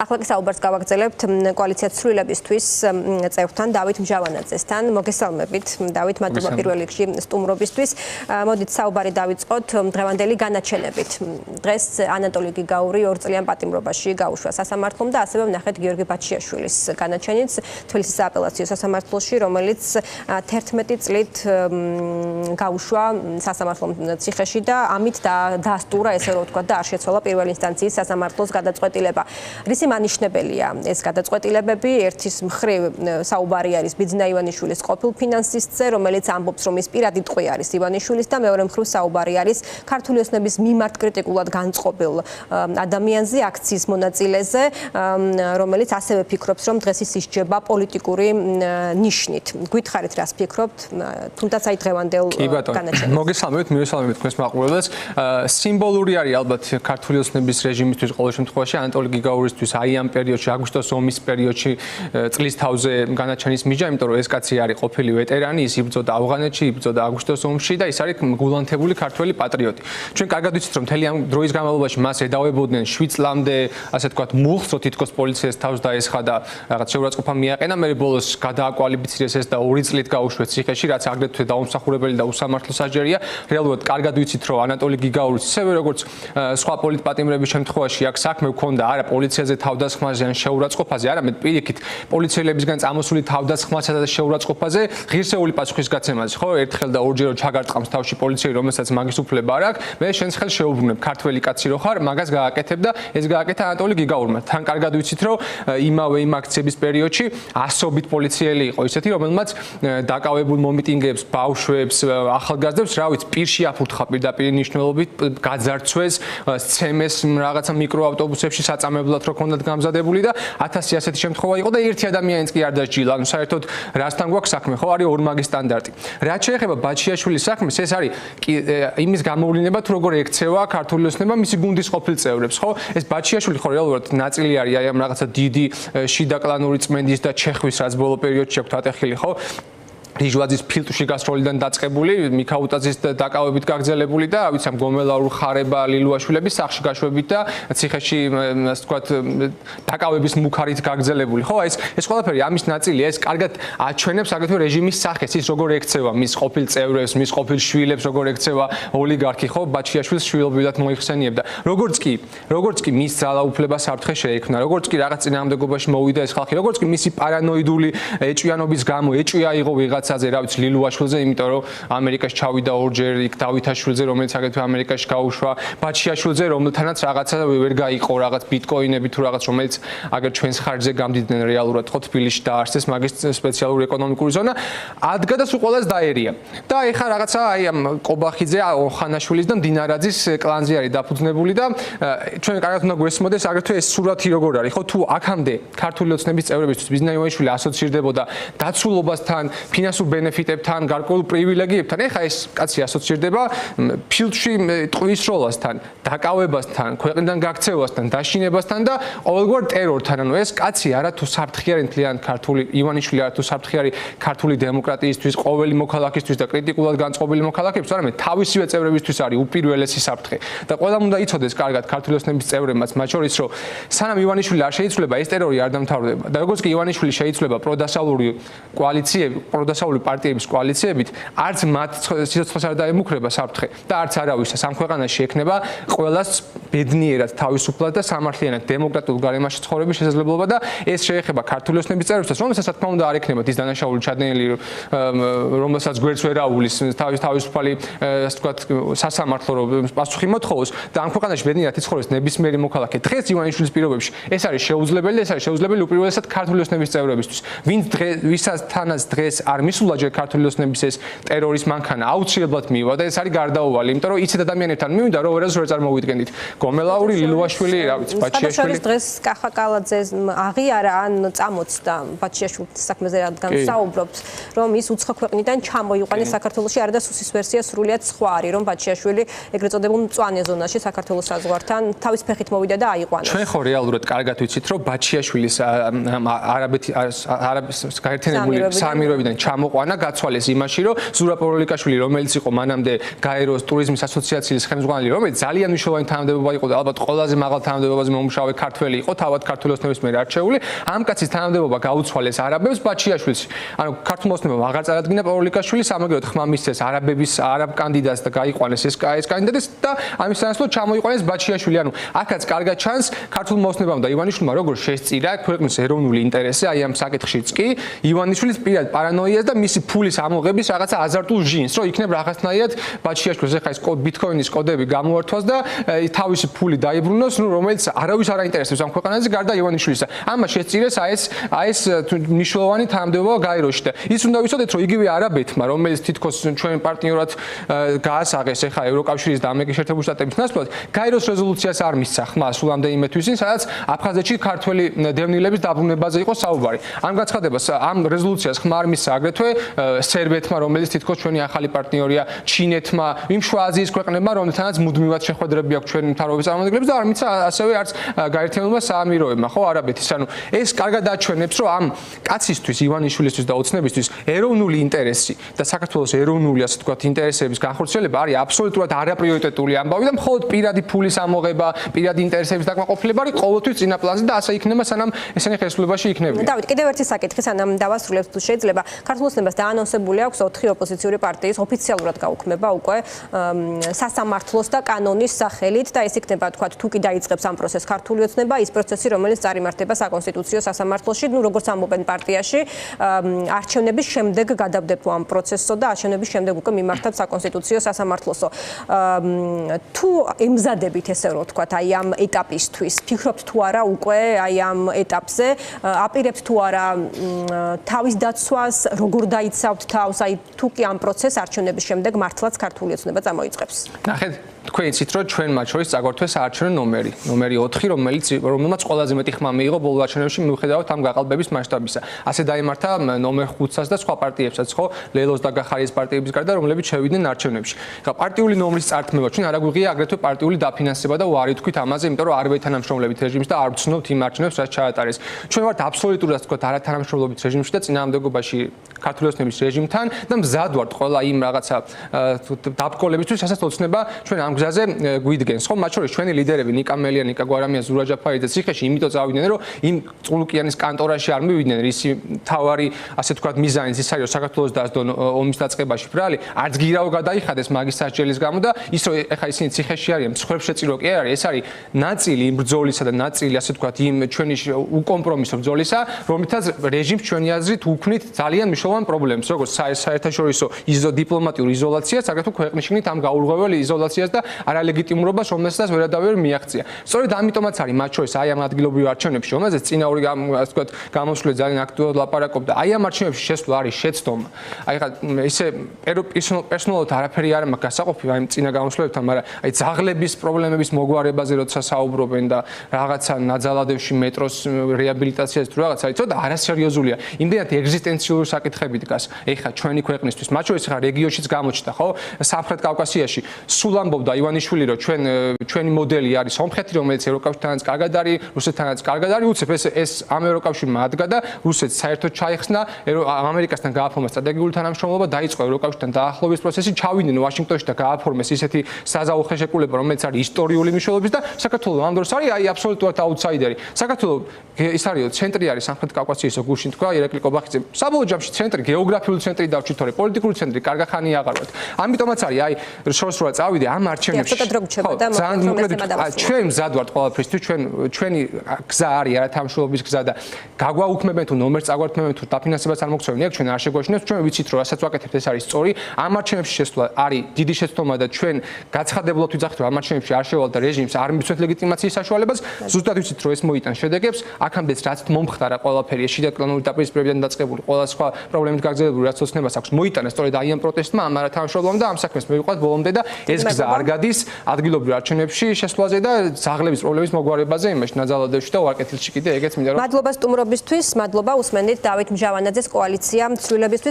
ახლა კი საუბარს გავაგრძელებთ კოალიციას ცვლილებისთვის წევრთან დავით მჟავანაძესთან. მოგესალმებით დავით, მადლობა პირველ რიგში სტუმრობისთვის. მოდით საუბარი დავიწყოთ დღევანდელი განაჩენებით. დღეს ანატოლი გიგაური 2 წლიან პატიმრობაში გაუშვა სასამართლომ და ასევე ვნახეთ გიორგი ბაჩიაშვილის განაჩენიც თბილისის სააპელაციო სასამართლოში, რომელიც 11 წლით გაუშვა სასამართლომ ციხეში და ამით დაასტურა, ესე რომ ვთქვა, და არ შეცვალა პირველ ინსტანციის სასამართლოს გადაწყვეტილება. რისი მანიშნებელია ეს გადაწყვეტილებები? ერთის მხრივ საუბარი არის ბიძინა ივანიშვილის ყოფილ ფინანსისტზე, რომელიც ამბობს, რომ ის პირადი ტყვი არის ივანიშვილის და მეორე მხრივ საუბარი არის ქართული ოცნების მიმართ კრიტიკულად განწყობილ ადამიანზე, აქციის მონაწილეზე, რომელიც ასევე ფიქრობს, რომ დღეს ის ისჯება პოლიტიკური ნიშნით. გითხარით, რას ფიქრობთ, თუნდაც აი დღევანდელ განაჩენებს? მოგესალმებით, მივესალმებით თქვენს მაყურებელს. სიმბოლური არის ალბათ ქართული ოცნების რეჟიმისთვის ყოველ შემთხვევაში ანატოლი გიგაურისთვის აი ამ პერიოდში, აგვისტოს ომის პერიოდში წლის თავზე განაჩენის მიჯა, იმიტომ რომ ეს კაცი არის ყოფილი ვეტერანი, ის იბრძოდა ავღანეთში, იბრძოდა აგვისტოს ომში და ის არის გულანთებული ქართველი პატრიოტი. ჩვენ კარგად ვიცით, რომ მთელი ამ დროის განმავლობაში მას ედავებოდნენ 7 წლამდე, ასე ვთქვათ, მუხს, რომ თითქოს პოლიციას თავს დაესხა და რაღაც შეურაცხყოფა მიაყენა, მე ბოლოს გადააკვალიფიცირეს ეს და 2 წლით გაუშვეს ციხეში, რაც აგრეთვე დაუმსახურებელი და უსამართლო სასჯელია. რეალურად კარგად ვიცით, რომ ანატოლი გიგაურის ისევე როგორც სხვა პოლიტპატიმრების შემთხვევაში აქ საქმე ჰქონდა არა პოლიციაზე თავდასხმაზე ან შეურაცხყოფაზე, არამედ პირიქით პოლიციელებისგან წამოსული თავდასხმასა და შეურაცხყოფაზე ღირსეული პასუხისგაცემაზე, ხო? ერთხელ და ორჯერ ჩაგარტყამს თავში პოლიციელი, რომელსაც მაგის უფლება არ აქვს, მე შენს ხელს შეუბრუნებ, ქართველი კაცი რო ხარ, მაგას გააკეთებ და ეს გააკეთა ანატოლი გიგაურმა. თან კარგად ვიცით, რომ იმავე იმ აქციების პერიოდში ასობით პოლიციელი იყო ისეთი, რომელმაც დაკავებულ მომიტინგეებს, ბავშვებს, ახალგაზრდებს, რა ვიცი, პირში აფურთხა პირდაპირ ნიშნულობით, გაძარცვეს, სცემეს რაღაცა მიკროავტობუსებში საწამებლად რო ქონდათ გამზადებული და 1000 ასეთი შემთხვევა იყო და ერთი ადამიანიც კი არ დასჯილა. ანუ საერთოდ რასთან გვაქვს საქმე, ხო, არის ორმაგი სტანდარტი. რაც შეეხება ბაჩიაშვილის საქმეს, ეს არის იმის გამოვლინება, თუ როგორ ექცევა ქართული ოცნება მისი გუნდის ყოფილ წევრებს, ხო? ეს ბაჩიაშვილი ხო რეალურად ნაწილი არის აი ამ რაღაცა დიდი შიდა კლანური წმენდის და ჩეხვის, რაც ბოლო პერიოდში აქვს ატეხილი, ხო? რიჟვაძის ფილტვში გასტროლიდან დაწყებული, მიქაუტაძის დაკავებით გაგრძელებული და რა ვიცი ამ გომელაურ ხარება ლილუაშვილების სახში გაშვებით და ციხეში ასე ვთქვათ დაკავების მუქარით გაგრძელებული. ხო, ეს ყველაფერი ამის ნაწილია, ეს კარგად აჩვენებს აგრეთვე რეჟიმის სახეს, ის როგორ ექცევა მის ყოფილ წევრებს, მის ყოფილ შვილებს, როგორ ექცევა ოლიგარქი, ხო, ბაჩიაშვილს შვილობრივად მოიხსენიებდა. როგორც კი მის ძალაუფლება საფრთხე შეექმნა, როგორც კი რაღაც წინააღმდეგობაში მოვიდა ეს ხალხი, როგორც კი მისი პარანოიდული ეჭვიანობის გამო ეჭვია იღო ვიღაც რა ვიცი ლილუაშვილზე, იმიტომ რომ ამერიკაში ჩავიდა ორჯერ, იქ დავითაშვილზე, რომელიც აგრეთვე ამერიკაში გაუშვა, ბაჩიაშვილზე, რომელთანაც რაღაცა ვერ გაიყო, რაღაც ბიტკოინები თუ რაღაც, რომელიც აგერ ჩვენს ხარჯზე გამდიდნენ რეალურად, ხო, თბილისში დაარსეს მაგის სპეციალური ეკონომიკური ზონა, ადგა და სულ ყველას დაერია. და ეხა რაღაცა აი ამ ყობახიძე, ოხანაშვილის და მდინარაძის კლანზე არის დაფუძნებული და ჩვენ კარგად უნდა გვესმოდეს აგრეთვე ეს სურათი როგორ არის, ხო, თუ აქამდე ქართული ოცნების წევრებისთვის ბიძინა ივანიშვილი ასოცირდებოდა დაცულობასთან, ფინანსურ ბენეფიტებთან, გარკვეულ პრივილეგიებთან. ეხა ეს კაცი ასოცირდება ფილტვში ტყვის როლასთან, დაკავებასთან, ქვეყნიდან გაქცევასთან, დაშინებასთან და ყოველგვარ ტერორთან. ანუ ეს კაცი არა თუ საფრთხე არის მთლიან ქართული ივანიშვილი არა თუ საფრთხე არის ქართული დემოკრატიისთვის, ყოველი მოქალაქისთვის და კრიტიკულად განწყობილი მოქალაქეებს, არამედ თავისივე წევრებისთვის არის უპირველესი საფრთხე. და ყველამ უნდა იცოდეს კარგად ქართული ოცნების წევრებმაც, მათ შორის რომ სანამ ივანიშვილი არ შეიცვლება, ეს ტერორი არ დამთავრდება. და როგორც კი ივანიშვილი შეიცვლება პროდასავლური კოალიციები, პროდასავლური პარტიების კოალიციებით, არც მათ სიცოცხლეს არ დაემუქრება საფრთხე და არც არავის ამ ქვეყანაში ექნება ყველას ბედნიერად, თავისუფლად და სამართლიანად დემოკრატიულ გარემოში ცხოვრების შესაძლებლობა და ეს შეეხება ქართული ოცნების წევრებსაც, რომელსაც რა თქმა უნდა არ ექნებათ ის დანაშაული ჩადენილი, რომელსაც გვერდს ვერ აუვლის თავისუფალი, ასე ვთქვათ, სასამართლო რომ პასუხი მოთხოვოს და ამ ქვეყანაში ბედნიერად იცხოვროს ნებისმიერი მოქალაქე. დღეს ივანიშვილის პირობებში ეს არის შეუძლებელი და ეს არის შეუძლებელი უპირველესად ქართული ოცნების წევრებისთვის. ვისაც დღეს არ მისულა ჯერ ქართული ოცნების ეს ტერორის მანქანა აუცილებლად მივა და ეს არის გარდაუვალი, იმიტომ რომ იცით ადამიანებთან მივიდა რომ ვერასდროს ვერ წარმოვიდგენით. გომელაური, ლილუაშვილი, რა ვიცი, ბაჩიაშვილი. დღეს კახაკალაძე აღიარა ან წამოწდა ბაჩიაშვილის საქმეზე რადგან საუბრობთ, რომ ის უცხო ქვეყნიდან ჩამოიყვანეს საქართველოში, არა და სუსის ვერსია სრულიად სხვა არის, რომ ბაჩიაშვილი ეგრეთ წოდებულ მწვანე ზონაში საქართველოს საზღვართან თავის ფეხით მოვიდა და აიყვანეს. ჩვენ ხო რეალურად კარგად ვიცით, რომ ბაჩიაშვილის არაბეთის გაერთიანებული საამიროებიდან გამოყვანა გაცვალეს იმაში, რომ ზურაბ პავრილიკაშვილი, რომელიც იყო მანამდე გაეროს ტურიზმის ასოციაციის ხელმძღვანელი, რომელიც ძალიან მნიშვნელოვანი თანამდებობა იყო და ალბათ ყველაზე მაღალ თანამდებობაზე მომუშავე ქართველი იყო, თავად ქართული ოცნების მიერ არჩეული, ამ კაცის თანამდებობა გაუცვალეს არაბებს ბაჩიაშვილს. ანუ ქართულ ოცნებამ აღარ წარადგინა პავრილიკაშვილი, სამაგიეროდ ხმა მისცეს არაბ კანდიდატს და გაიყვანეს ეს კანდიდატი და ამის სანაცვლოდ ჩამოიყვანეს ბაჩიაშვილი. ანუ აქაც კარგად ჩანს ქართულ ოცნებამ და ივანიშვილმა როგორ შესწირა ქვეყნის ეროვნული ინტერესი აი ამ საკითხშიც კი ივანიშვილის პირად პარანოიას და მისი ფულის ამოღების რაღაცა აზარტულ ჟინს, რომ იქნებ რაღაცნაირად ბაჩიაშვილს ეხა ეს ბიტკოინის კოდები გამოართვას და თავისი ფული დაიბრუნოს, რომელიც არავის არ აინტერესებს ამ ქვეყანაზე გარდა ივანიშვილისა. ამას შესწირეს აი ეს მნიშვნელოვანი თანამდებობა გაეროში და ის უნდა ვიცოდეთ, რომ იგივე არაბეთმა, რომელიც თითქოს ჩვენ პარტნიორად გაასაღეს ეხა ევროკავშირის და ამერიკის შეერთებული შტატების ნაცვლად, გაეროს რეზოლუციას არ მისცა ხმა სულ ამდენი თვისინ, სადაც აფხაზეთში ქართველი დევნილების დაბრუნებაზე იყო საუბარი. ამ გაცხადებას ამ რეზოლუციას ხმა არ მისცა აგრეთვე სერბეთმა, რომელიც თითქოს ჩვენი ახალი პარტნიორია, ჩინეთმა, იმ შუა აზიის ქვეყნებმა, რომლითანაც მუდმივად შეხვედრები აქვს ჩვენი მთავრობის წარმომადგენლებს და არ მისცა ასევე არც გაერთიანებულმა საამიროებმა, ხო, არაბეთის. ანუ ეს კარგად აჩვენებს, რომ ამ კაცისთვის, ივანიშვილისთვის და ოცნებისთვის ეროვნული ინტერესი და საქართველოს ეროვნული, ასე ვთქვათ, ინტერესების განხორციელება არის აბსოლუტურად არაპრიორიტეტული ამბავი და მხოლოდ პირადი ფულის ამოღება, პირადი ინტერესების დაკმაყოფილება არის ყოველთვის წინა პლანზე და ასე იქნება, სანამ ესენი ხელისუფლებაში იქნებიან. დავით, კიდევ ერთი საკითხი, სანამ დავასრულებთ, თუ შეიძლება, ქართულ ოცნებას დაანონსებული აქვს 4 ოპოზიციური პარტიის ოფიციალურად გაუქმება უკვე სასამართლოს და კანონის სახელით და ეს იქნება, თქვათ, თუ კი დაიწყებს ამ პროცესს ქართული ოცნება, ის პროცესი, რომელიც წარიმართება საკონსტიტუციო სასამართლოში, ну, როგორც ამბობენ პარტიაში, არჩევნების შემდეგ გადავდებო ამ პროცესსო და არჩევნების შემდეგ უკვე მიმართებ საკონსტიტუციო სასამართლოსო. თუ ემზადებით ესე რომ ვთქვათ, აი ამ ეტაპისთვის, ფიქრობთ თუ არა უკვე აი ამ ეტაპზე, აპირებთ თუ არა თავის დაცვას, როგორ დაიცავთ თავს, აი თუ კი ამ პროცესს არჩევნების შემდეგ მართლაც ქართული ოცნება წამოიწყებს. ნახეთ, თქვენ იცით, რომ ჩვენ მათ შორის წაგვართვეს საარჩევნო ნომერი 4, რომელმაც ყველაზე მეტი ხმა მიიღო ბოლო არჩევნებში მიუხედავად ამ გაყალბების მასშტაბისა. ასე დაემართა ნომერ 5-ს და სხვა პარტიებსაც, ხო, ლელოს და გახარიას პარტიების გარდა, რომლებიც შევიდნენ არჩევნებში. ხა პარტიული ნომრის წართმევა ჩვენ არ აგვიღია აგრეთვე პარტიული დაფინანსება და უარი თქვით ამაზე, იმიტომ რომ არ ვეთანამშრომლებით რეჟიმს და არ ვცნობთ იმ არჩევნებს, რაც ჩაატარეს. ჩვენ ვართ აბსოლუტურად, თქვათ, არათანამშრომლობით რეჟიმში და წინააღმდეგობაში ქართული ოცნების რეჟიმთან და მზად ვართ ყველა იმ რაღაცა დაბკოლებისთვის, რასაც ოცნება ჩვენ ამ გზაზე გვიდგენს, ხო, მათ შორის ჩვენი ლიდერები ნიკა მელია, ნიკა გვარამია, ზურაბ ჯაფარიძე ციხეში, იმიტომ წავიდნენ, რომ იმ წყულუკიანის კანტორაში არ მივიდნენ, ისი თავარი, ასე ვთქვათ, მიზანიც ის არის, რომ საქართველოს დასდონ ომის დაწყებაში ბრალი, არც გირავ გადაიხადეს მაგის სასჯელის გამო და ის რომ ეხა ისინი ციხეში არიან, მსხვერპლ შეწირო კი არ არის, ეს არის ნაწილი იმ ბრძოლისა და ნაწილი, ასე ვთქვათ, იმ ჩვენი უკომპრომისო ბრძოლისა, რომლითაც რეჟიმს ჩვენი აზრით უქმნით ძალიან მნიშვნელოვან პრობლემებს, როგორც საერთაშორისო დიპლომატიურ იზოლაციას, აგრეთვე ქვეყნის შიგნით ამ გაურღვეველ იზოლაციას და არალეგიტიმურობას, რომელსაც ვერავინ მიაღწია. სწორედ ამიტომაც არის მათ შორის აი ამ ადგილობრივ არჩევნებში, რომელზეც წინა ორი ასე ვთქვათ, გამოსვლე ძალიან აქტიურად ლაპარაკობდა. აი ამ არჩევნებში შესვლა არის შეცდომა. აი ხა ისე პერსონალურად არაფერი არ მაქვს გასაყოფი აი წინა გამოსვლებთან, მაგრამ აი ძაღლების პრობლემების მოგვარებაზე როცა საუბრობენ და რაღაცა ნაძალადევში მეტროს რეაბილიტაციაზე თუ რაღაცა, ცოტა არასერიოზულია. იმდენად ეგზისტენციური საკითხები დგას. ეხა ჩვენი ქვეყნისთვის, მათ შორის ხა რეგიონშიც გამოჩნდა, ხო? სამხრეთ კავკასიაში სულ ამბობდა ივანიშვილი, რომ ჩვენი მოდელი არის სომხეთი, რომელიც ევროკავშირთანაც კარგად არის, რუსეთთანაც კარგად არის, უცებ ეს ამ ევროკავშირმა ადგა და რუსეთს საერთოდ ჩაიხსნა, ამერიკასთან გააფორმა სტრატეგიული თანამშრომლობა, დაიწყო ევროკავშირთან დაახლოების პროცესი, ჩავიდნენ ვაშინგტონში და გააფორმეს ისეთი საზავო ხელშეკრულება, რომელიც არის ისტორიული მნიშვნელობის და საქართველოს ამ დროს არის აი აბსოლუტურად აუთსაიდერი. საქართველოს ის არის ცენტრი არის სამხრეთ კავკასიის გუშინ თქვა ირაკლი კობახიძე. საბოლოო ჯამში ცენტრი, გეოგრაფიული ცენტრი დავჭირთ, თორე პოლიტიკური ცენტრი კარგა ხანი აღარ ვართ. ამიტომაც არის აი შორს რა წავიდე ამ არჩევნებში. ძალიან მოკლედ ჩვენ მზად ვართ ყველაფრისთვის, ჩვენი გზა არის არათანამშრომლობის გზა და გაგვაუქმებენ თუ ნომერს წაგვართმევენ თუ დაფინანსებას არ მოგცემენ, აქ ჩვენ არ შეგვაშინებს, ჩვენ ვიცით რომ რასაც ვაკეთებთ ეს არის სწორი. ამ არჩევნებში შესვლა არის დიდი შეცდომა და ჩვენ გაცხადებულად ვიძახით რომ ამ არჩევნებში არ შევალ და რეჟიმს არ მიცვენთ ლეგიტიმაციის საშუალებას, ზუსტად ვიცით რომ ეს მოიტანს შედეგებს, აქამდეც რაც მომხდარა ყველაფერი შიდა კლანური დაპირისპირებიდან დაწყებული ყველა სხვა პრობლემით გაგრძელებული რაც ოცნებას აქვს მოიტანა სწორედ აი ამ პროტესტმა, ამ არათანამშრომლობამ და ამ საქმეს მივიყვათ ბოლომდე და ეს გზა არ გადის ადგილობრივ არჩევნებში შესვლაზე და ძაღლების პრობლემის მოგვარებაზე იმაში ნაძალადევში და ვარკეთილში კიდე ეგეც მინდა რომ მადლობა სტუმრობისთვის, მადლობა უსმენთ დავით მჟავანაძეს კოალიცია ცვლილებისთვის